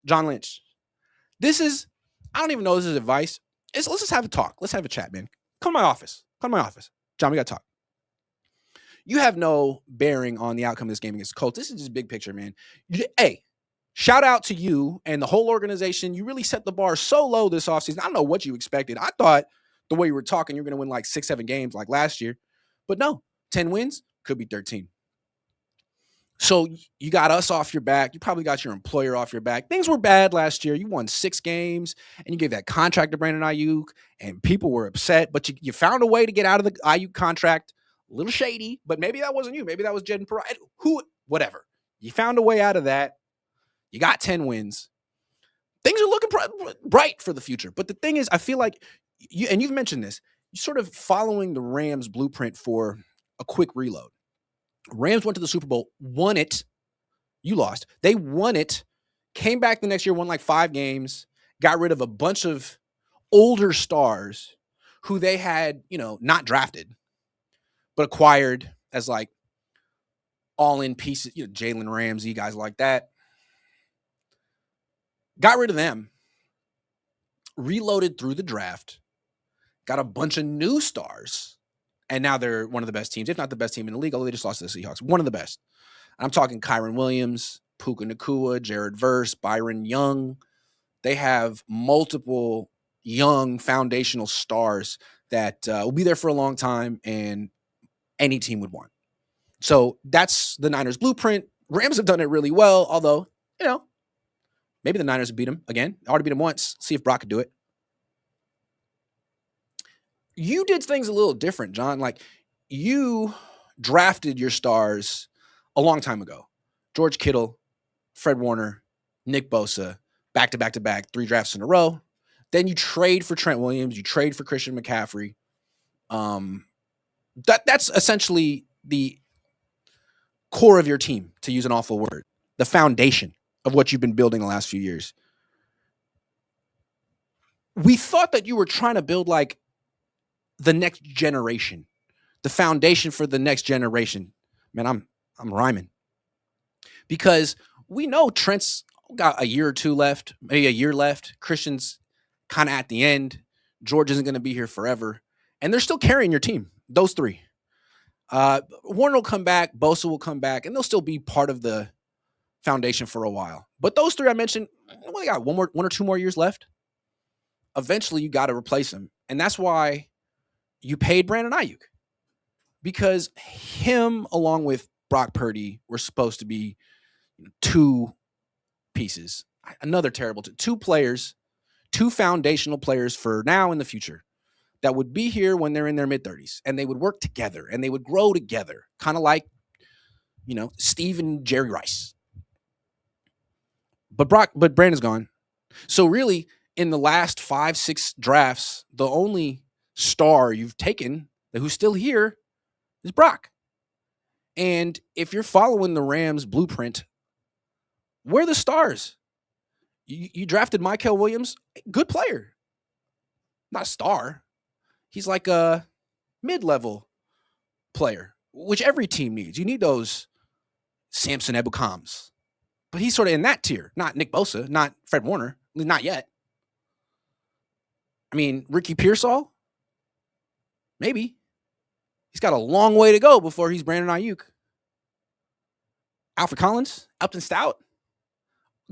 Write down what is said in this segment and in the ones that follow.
John Lynch. This is, I don't even know this is advice. Let's just have a talk. Let's have a chat, man. Come to my office. Come to my office. John, we got to talk. You have no bearing on the outcome of this game against the Colts. This is just big picture, man. Hey, shout out to you and the whole organization. You really set the bar so low this offseason. I don't know what you expected. I thought the way you were talking, you're going to win like 6, 7 games like last year. But no, 10 wins, could be 13. So you got us off your back. You probably got your employer off your back. Things were bad last year. You won 6 games and you gave that contract to Brandon Ayuk, and people were upset, but you found a way to get out of the Ayuk contract. A little shady, but maybe that wasn't you. Maybe that was Jed and Perrine. Whatever. You found a way out of that. You got 10 wins. Things are looking bright for the future. But the thing is, I feel like you've mentioned this, you're sort of following the Rams blueprint for a quick reload. Rams went to the Super Bowl, won it. You lost. They won it, came back the next year, won like 5 games, got rid of a bunch of older stars who they had, not drafted, but acquired as like all-in pieces, Jalen Ramsey, guys like that. Got rid of them, reloaded through the draft, got a bunch of new stars, and now they're one of the best teams, if not the best team in the league, although they just lost to the Seahawks. One of the best. I'm talking Kyron Williams, Puka Nacua, Jared Verse, Byron Young. They have multiple young foundational stars that will be there for a long time, and any team would want. So that's the Niners blueprint. Rams have done it really well, although, maybe the Niners would beat them again. I already beat them once. See if Brock could do it. You did things a little different, John. Like, you drafted your stars a long time ago. George Kittle, Fred Warner, Nick Bosa, back to back to back, 3 drafts in a row. Then you trade for Trent Williams. You trade for Christian McCaffrey. That's essentially the core of your team, to use an awful word, the foundation of what you've been building the last few years. We thought that you were trying to build like the next generation, the foundation for the next generation. Man, I'm rhyming. Because we know Trent's got a year or 2 left, maybe a year left. Christian's kind of at the end. George isn't going to be here forever. And they're still carrying your team, those 3. Warner will come back, Bosa will come back, and they'll still be part of the foundation for a while. But those 3 I mentioned, they got 1 or 2 more years left. Eventually, you got to replace them. And that's why you paid Brandon Ayuk. Because him, along with Brock Purdy, were supposed to be 2 pieces. Another terrible 2 players, 2 foundational players for now and the future that would be here when they're in their mid-30s, and they would work together and they would grow together, kind of like, Steve and Jerry Rice. But Brandon's gone. So really, in the last 5, 6 drafts, the only star you've taken who's still here is Brock. And if you're following the Rams blueprint, where are the stars? You drafted Mykel Williams, good player, not a star. He's like a mid-level player, which every team needs. You need those Samson Ebukams. But he's sort of in that tier, not Nick Bosa, not Fred Warner, not yet. I mean, Ricky Pearsall, maybe. He's got a long way to go before he's Brandon Ayuk. Alfred Collins, Upton Stout.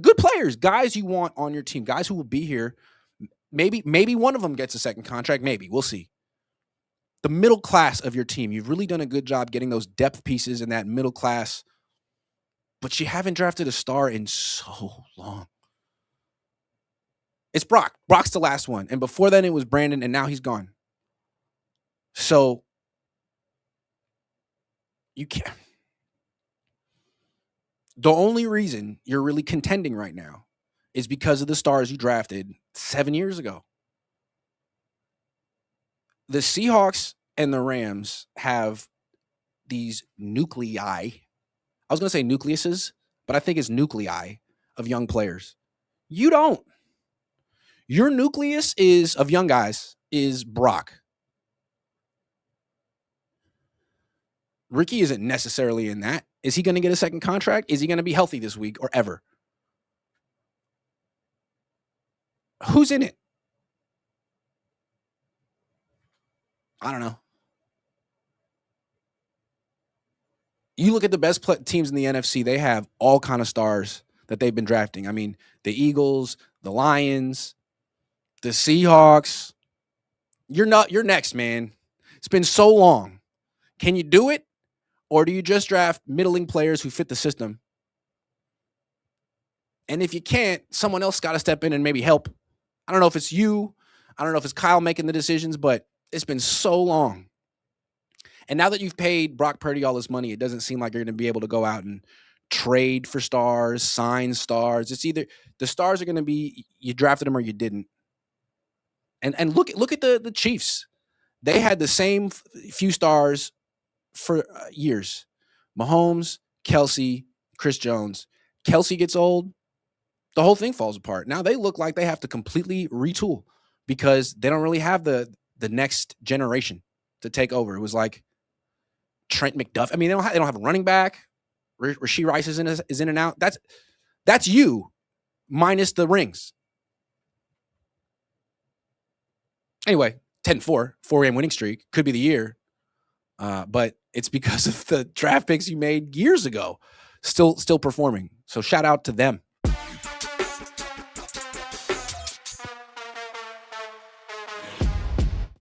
Good players, guys you want on your team, guys who will be here. Maybe one of them gets a second contract. Maybe. We'll see. The middle class of your team, you've really done a good job getting those depth pieces in that middle class, but you haven't drafted a star in so long. It's Brock. Brock's the last one. And before then, it was Brandon, and now he's gone. So you can't. The only reason you're really contending right now is because of the stars you drafted 7 years ago. The Seahawks and the Rams have these nuclei. I was going to say nucleuses, but I think it's nuclei of young players. You don't. Your nucleus of young guys is Brock. Ricky isn't necessarily in that. Is he going to get a second contract? Is he going to be healthy this week or ever? Who's in it? I don't know. You look at the best teams in the NFC, they have all kind of stars that they've been drafting. I mean, the Eagles, the Lions, the Seahawks. You're next, man. It's been so long. Can you do it? Or do you just draft middling players who fit the system? And if you can't, someone else got to step in and maybe help. I don't know if it's you. I don't know if it's Kyle making the decisions, but it's been so long. And now that you've paid Brock Purdy all this money, it doesn't seem like you're going to be able to go out and trade for stars, sign stars. It's either the stars are going to be you drafted them or you didn't. And look at the Chiefs. They had the same few stars for years. Mahomes, Kelsey, Chris Jones. Kelsey gets old, the whole thing falls apart. Now they look like they have to completely retool because they don't really have the next generation to take over. It was like Trent McDuffie. I mean, they don't have a running back. Rashee Rice is in and out. That's you minus the rings. Anyway, 10-4, 4-game winning streak. Could be the year. But it's because of the draft picks you made years ago. Still performing. So shout out to them.